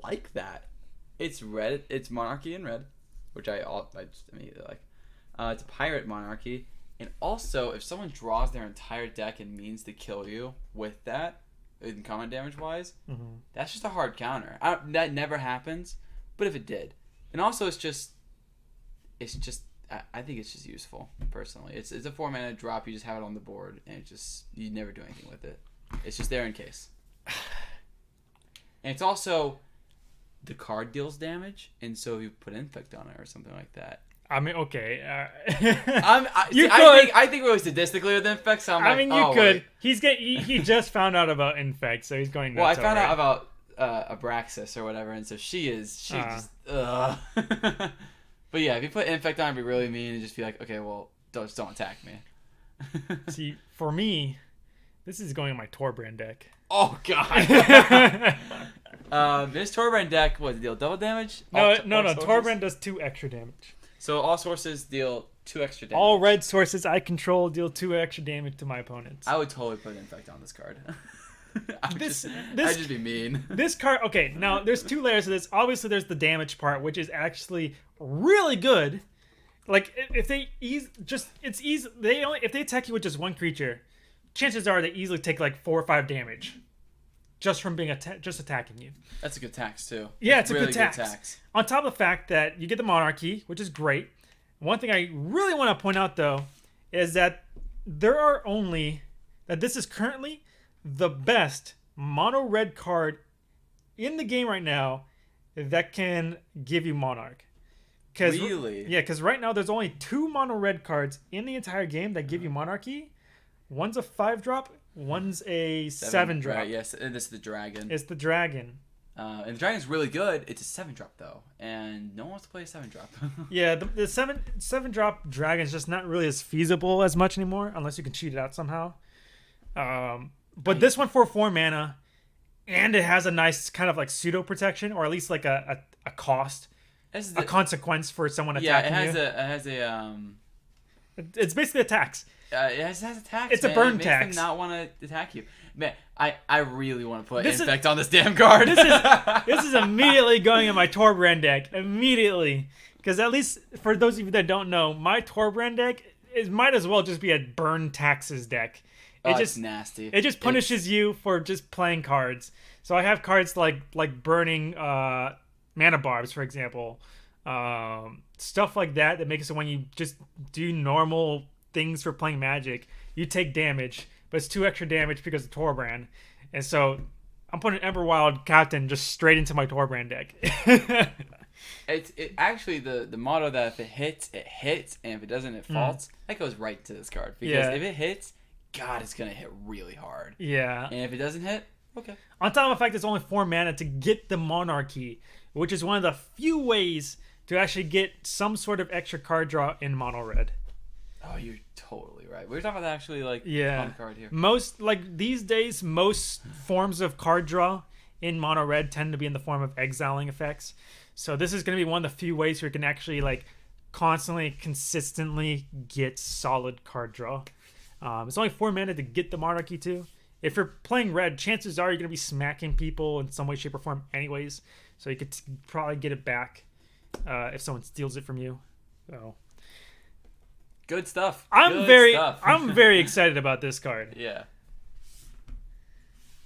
like that. It's red. It's monarchy in red, which I just immediately like. It's a pirate monarchy, and also if someone draws their entire deck and means to kill you with that, in combat damage wise, that's just a hard counter. That never happens, but if it did. And also, I think it's just useful, personally. It's a 4-mana drop, you just have it on the board, and you never do anything with it. It's just there in case. And it's also, the card deals damage, and so you put Infect on it or something like that. I mean, okay. I think we're statistically with Infect, so I'm you could. Wait. He just found out about Infect, so he's going nuts. Well, I found out about Abraxas or whatever, and so she's just but yeah, if you put Infect on, it'd be really mean and just be like, okay, well, don't attack me. See, for me, this is going in my Torbrand deck. Oh god. This Torbrand deck, what, deal double damage? No. Torbrand does 2 extra damage. So all sources deal 2 extra damage. All red sources I control deal 2 extra damage to my opponents. I would totally put Infect on this card. I'd just be mean. This card, okay, now there's 2 layers of this. Obviously, there's the damage part, which is actually really good. Like, if they if they attack you with just 1 creature, chances are they easily take like 4 or 5 damage just from being just attacking you. That's a good tax too. Yeah, it's really a good tax. On top of the fact that you get the monarchy, which is great. One thing I really want to point out though is that this is currently the best mono red card in the game right now that can give you monarch. Really? Yeah, because right now there's only 2 mono red cards in the entire game that give you monarchy. One's a 5-drop, one's a 7-drop. Yes, and this is the dragon. It's the dragon. And the dragon's really good. It's a 7-drop though, and no one wants to play a 7-drop. Yeah, the 7-drop dragon's just not really as feasible as much anymore, unless you can cheat it out somehow. But this one for 4 mana, and it has a nice kind of like pseudo protection, or at least like a cost, a consequence for someone attacking you. Yeah, it has a It's basically a tax. It has a tax. It's a burn tax. It makes them not want to attack you. Man, I really want to put Infect on this damn card. This is immediately going in my Torbrand deck. Immediately. Because at least, for those of you that don't know, my Torbrand deck might as well just be a burn taxes deck. It's nasty. It just punishes you for just playing cards. So I have cards like burning mana barbs, for example. Stuff like that makes it so when you just do normal things for playing Magic, you take damage, but it's 2 extra damage because of Torbrand. And so I'm putting Ember Wild Captain just straight into my Torbrand deck. It actually the motto that if it hits, and if it doesn't, it faults. That goes right to this card, because if it hits, God, it's gonna hit really hard. Yeah. And if it doesn't hit, okay. On top of the fact it's only 4 mana to get the monarchy, which is one of the few ways to actually get some sort of extra card draw in mono red. Oh, you're totally right. We were talking about that actually, like, on the card here. These days, most forms of card draw in mono red tend to be in the form of exiling effects. So this is going to be one of the few ways where you can actually like constantly, consistently get solid card draw. It's only 4 mana to get the Monarchy too. If you're playing red, chances are you're going to be smacking people in some way, shape, or form anyways. So you could probably get it back if someone steals it from you. So good stuff. I'm very excited about this card. Yeah.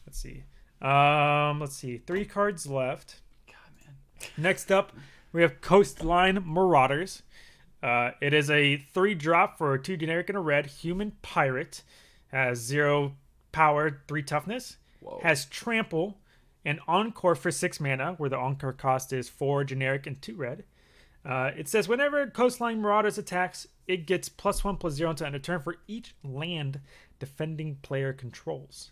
Let's see. 3 cards left. God, man. Next up, we have Coastline Marauders. It is a 3-drop for 2 generic and a red human pirate. Has 0 power, 3 toughness. Whoa. Has trample and encore for 6 mana, where the encore cost is 4 generic and 2 red. It says whenever Coastline Marauders attacks, it gets +1/+0 until end of turn for each land defending player controls.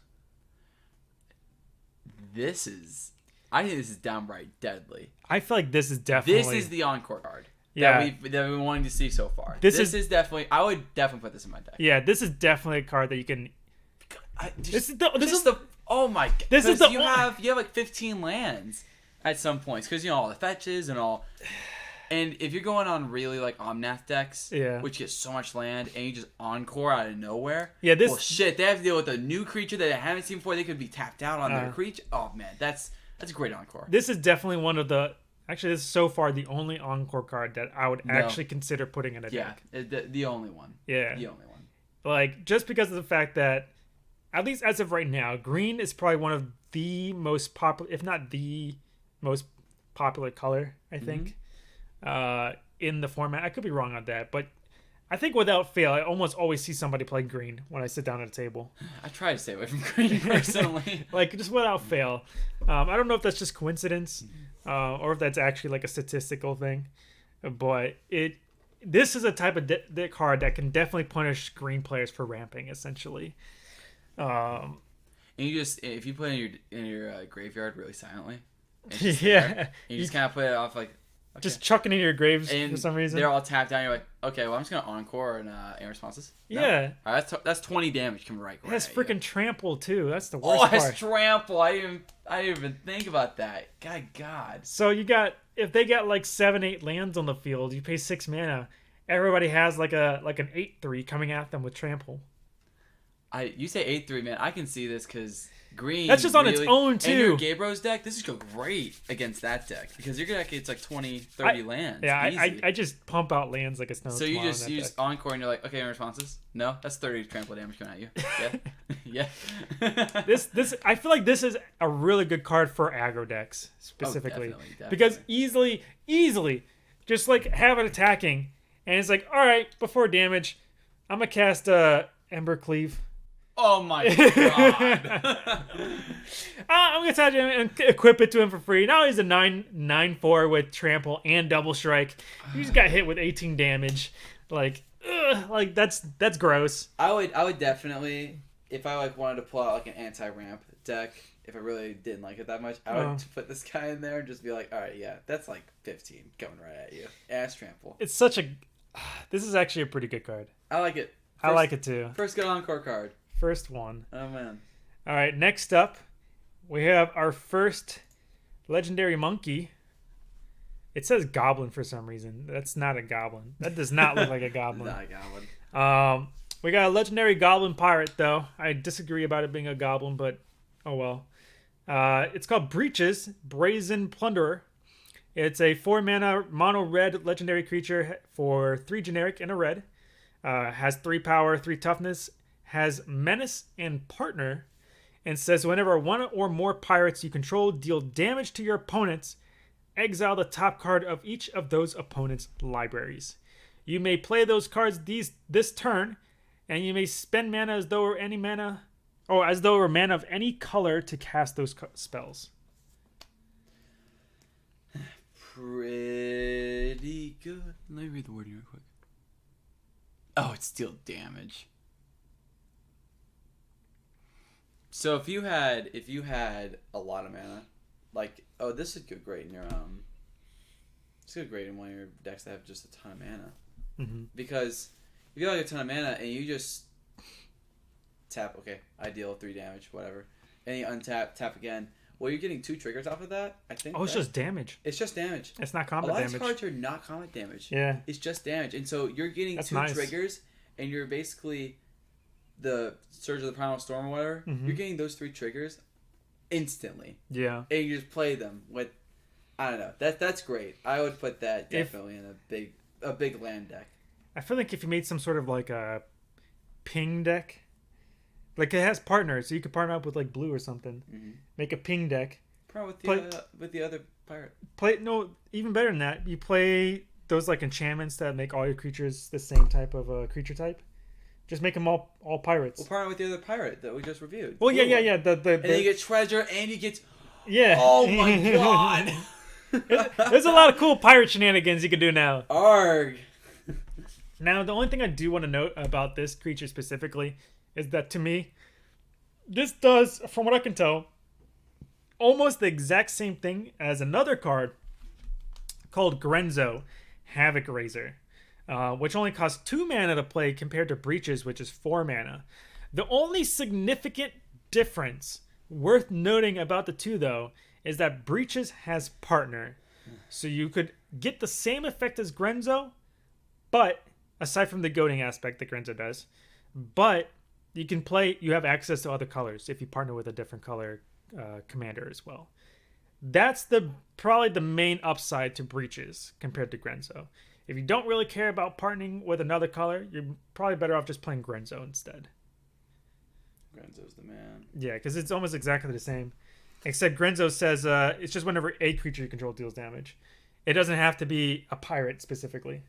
I think this is downright deadly. I feel like this is definitely... This is the encore card. Yeah. That we've been wanting to see so far. This is definitely... I would definitely put this in my deck. Yeah, this is definitely a card that you can... Oh my god. This is the... You have like 15 lands at some points. Because, all the fetches and all... And if you're going on really like Omnath decks, which get so much land, and you just encore out of nowhere, well, shit, they have to deal with a new creature that they haven't seen before. They could be tapped out on their creature. Oh man, that's a great encore. This is definitely one of the. Actually, this is so far the only encore card that I would actually consider putting in a deck. Yeah, the only one. Yeah, the only one. Like just because of the fact that, at least as of right now, green is probably one of the most popular, if not the most popular color. I think. In the format. I could be wrong on that, but I think without fail, I almost always see somebody play green when I sit down at a table. I try to stay away from green personally. Like, just without fail. I don't know if that's just coincidence or if that's actually like a statistical thing, but this is a type of card that can definitely punish green players for ramping, essentially. And you just, if you put it in your graveyard really silently, you just kind of put it off like, okay. Just chucking in your graves and for some reason. They're all tapped down. You're like, okay, well, I'm just going to encore and air responses. No. Yeah. All right, that's 20 damage coming right. It has freaking trample, too. That's the worst part. Oh, it has part. trample. I didn't even think about that. God. So you got, if they got like 7-8 lands on the field, you pay 6 mana. Everybody has like an 8/3 coming at them with trample. You say 8/3, man. I can see this because green. That's just on its own too. And your Gaebro's deck, this is go great against that deck because your deck gets like 20-30 lands. Yeah, I just pump out lands like a snow. So you just encore and you're like, okay, responses. No, that's 30 trample damage coming at you. Yeah. This I feel like this is a really good card for aggro decks specifically. Definitely. Because easily just like have it attacking and it's like, all right, before damage, I'm gonna cast Ember Cleave. Oh my god! I'm gonna touch him and equip it to him for free. Now he's a 9/4 with trample and double strike. He just got hit with 18 damage. Like that's gross. I would definitely, if I like wanted to pull out like an anti-ramp deck, if I really didn't like it that much, I would put this guy in there and just be like, all right, yeah, that's like 15 coming right at you. Ass trample. It's such a. This is actually a pretty good card. I like it. I like it too. First good encore card. First one. Oh man. All right, next up, we have our first legendary monkey. It says goblin for some reason. That's not a goblin. That does not look like a goblin. Not a goblin. We got a legendary goblin pirate though. I disagree about it being a goblin, but oh well. It's called Breaches, Brazen Plunderer. It's a 4-mana mono red legendary creature for 3 generic and a red. Has 3 power, 3 toughness. Has menace and partner, and says whenever one or more pirates you control deal damage to your opponents, exile the top card of each of those opponents' libraries. You may play those cards this turn, and you may spend mana as though were mana of any color to cast those spells. Pretty good. Let me read the wording real quick. Oh, it's still damage. So if you had a lot of mana, like this would go great in your this would go great in one of your decks that have just a ton of mana. Mm-hmm. Because if you have like a ton of mana and you just tap, okay, I deal 3 damage, whatever, and you untap, tap again. Well, you're getting 2 triggers off of that, I think. Oh, it's just damage. It's just damage. It's not A combat lot damage. of these cards are not combat damage. Yeah. It's just damage. And so you're getting That's 2 nice. triggers, and you're basically the Surge of the Primal Storm or whatever. Mm-hmm. You're getting those 3 triggers instantly. Yeah. And you just play them with, I don't know. That's great. I would put that definitely in a big land deck. I feel like if you made some sort of like a ping deck, like it has partners, so you could partner up with like blue or something. Mm-hmm. Make a ping deck. Probably with the other pirate. Even better than that. You play those like enchantments that make all your creatures the same type of creature type. Just make them all pirates. We'll partner with the other pirate that we just reviewed. Well, yeah. And then you get treasure, and you get. Yeah. Oh my god. There's a lot of cool pirate shenanigans you can do now. Arg. Now, the only thing I do want to note about this creature specifically is that to me, this does, from what I can tell, almost the exact same thing as another card called Grenzo, Havoc Raiser, which only costs 2 mana to play compared to Breaches, which is 4 mana. The only significant difference worth noting about the two, though, is that Breaches has Partner. So you could get the same effect as Grenzo, but aside from the goading aspect that Grenzo does, but you have access to other colors if you partner with a different color commander as well. That's probably the main upside to Breaches compared to Grenzo. If you don't really care about partnering with another color, you're probably better off just playing Grenzo instead. Grenzo's the man. Yeah, because it's almost exactly the same. Except Grenzo says it's just whenever a creature you control deals damage. It doesn't have to be a pirate specifically.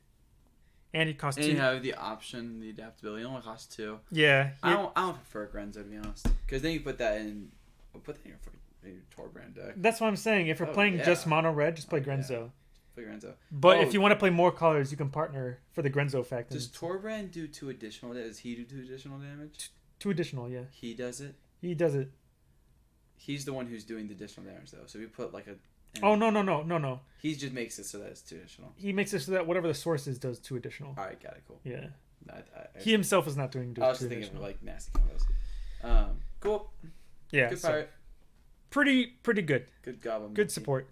And it costs 2. And you have the option, the adaptability. It only costs 2. Yeah. I don't prefer Grenzo, to be honest. Because then you put that in your Torbrand deck. That's what I'm saying. If you're playing just mono red, just play Grenzo. Yeah. Play Grenzo. But if you want to play more colors, you can partner for the Grenzo effect. Does Torbrand do 2 additional damage? Does he do 2 additional damage? 2 additional, yeah. He does it? He does it. He's the one who's doing the additional damage, though. So if you put like a... Oh, no. He just makes it so that it's 2 additional. He makes it so that whatever the source is does 2 additional. Alright, got it, cool. Yeah. I He himself is not doing 2 additional. I was just thinking of like nasty combos. Cool. Yeah. Good pirate. Pretty good. Good goblin. Good support.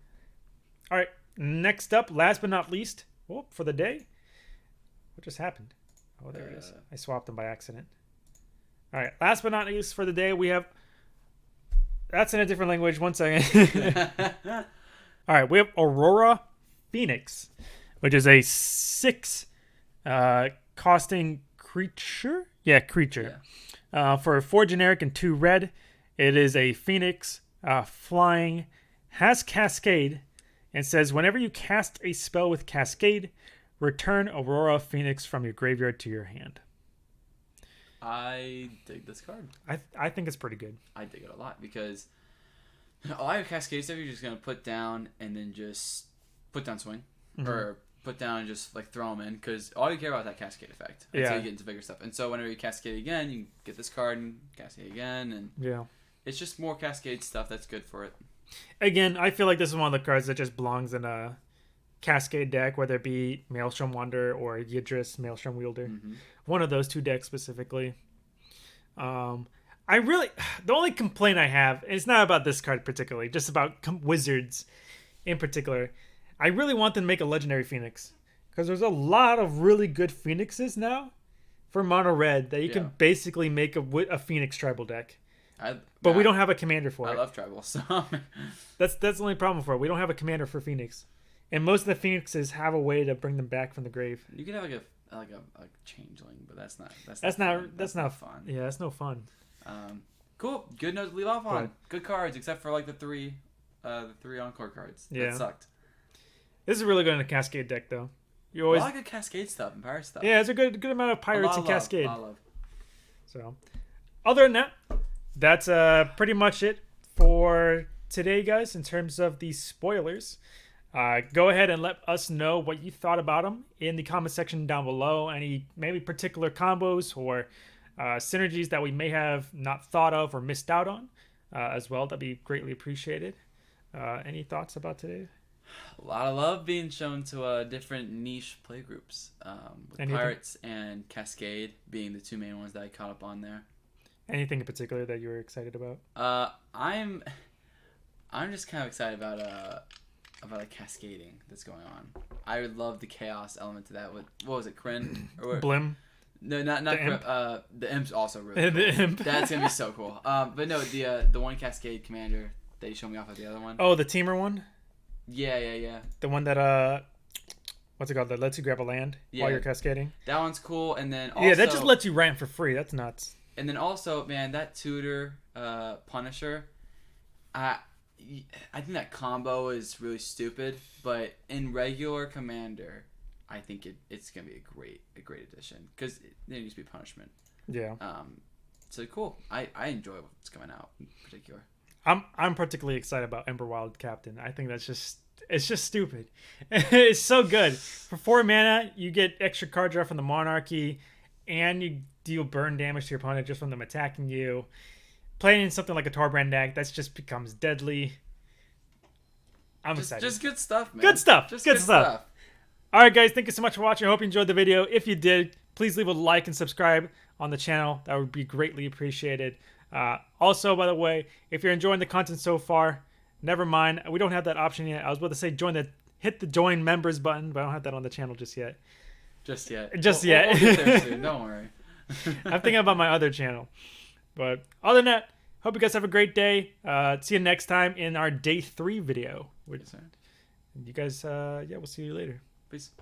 Alright, next up, last but not least, for the day. What just happened? Oh, there it is. I swapped them by accident. Alright, last but not least for the day, we have... That's in a different language. 1 second. All right, we have Aurora Phoenix, which is a 6 costing creature. Yeah, creature. Yeah. For 4 generic and 2 red, it is a Phoenix, flying, has Cascade, and says whenever you cast a spell with Cascade, return Aurora Phoenix from your graveyard to your hand. I dig this card. I think it's pretty good. I dig it a lot because a lot of Cascade stuff you're just going to put down and then just put down swing. Mm-hmm. Or put down and just like throw them in because all you care about is that Cascade effect until you get into bigger stuff. And so whenever you Cascade again, you can get this card and Cascade again. And it's just more Cascade stuff that's good for it. Again, I feel like this is one of the cards that just belongs in a Cascade deck, whether it be Maelstrom Wanderer or Yidris Maelstrom Wielder. Mm-hmm. One of those 2 decks specifically. The only complaint I have, and it's not about this card particularly, just about Wizards in particular. I really want them to make a Legendary Phoenix because there's a lot of really good Phoenixes now for mono red that you can basically make a Phoenix tribal deck. But we don't have a commander for it. I love tribal, so that's the only problem for it. We don't have a commander for Phoenix. And most of the Phoenixes have a way to bring them back from the grave. You could have like a changeling, but that's not fun. Yeah, that's no fun. Cool. Good note to leave off on. Good cards, except for like the 3 encore cards. Yeah. That sucked. This is really good in a Cascade deck, though. You always a lot of good Cascade stuff and pirate stuff. Yeah, it's a good amount of pirates and Cascade. A lot of love. So, other than that, that's pretty much it for today, guys. In terms of the spoilers. Go ahead and let us know what you thought about them in the comment section down below. Any maybe particular combos or synergies that we may have not thought of or missed out on as well. That'd be greatly appreciated. Any thoughts about today? A lot of love being shown to different niche playgroups. With Pirates and Cascade being the 2 main ones that I caught up on there. Anything in particular that you were excited about? I'm just kind of excited about like cascading that's going on. I would love the chaos element to that. With what was it, Kryn or Blim. No, not The Kryn. imp? The imp's also really cool. The imp. That's gonna be so cool. But no, the one cascade commander that you showed me off of the other one. Oh, the teamer one. Yeah. The one that what's it called? That lets you grab a land while you're cascading. That one's cool, and then also, yeah, that just lets you ramp for free. That's nuts. And then also, man, that tutor Punisher, I think that combo is really stupid, but in regular Commander, I think it's gonna be a great addition because there needs to be punishment. Yeah. So cool. I enjoy what's coming out in particular. I'm particularly excited about Ember Wild Captain. I think it's just stupid. It's so good. For 4 mana, you get extra card draw from the Monarchy, and you deal burn damage to your opponent just from them attacking you. Playing in something like a Torbrand deck, that just becomes deadly. I'm excited. Just good stuff, man. Good stuff. Just good stuff. All right, guys. Thank you so much for watching. I hope you enjoyed the video. If you did, please leave a like and subscribe on the channel. That would be greatly appreciated. Also, by the way, if you're enjoying the content so far, never mind. We don't have that option yet. I was about to say hit the join members button, but I don't have that on the channel just yet. Just yet. We'll get there soon. Don't worry. I'm thinking about my other channel. But other than that, hope you guys have a great day. See you next time in our day 3 video. You guys, we'll see you later. Peace.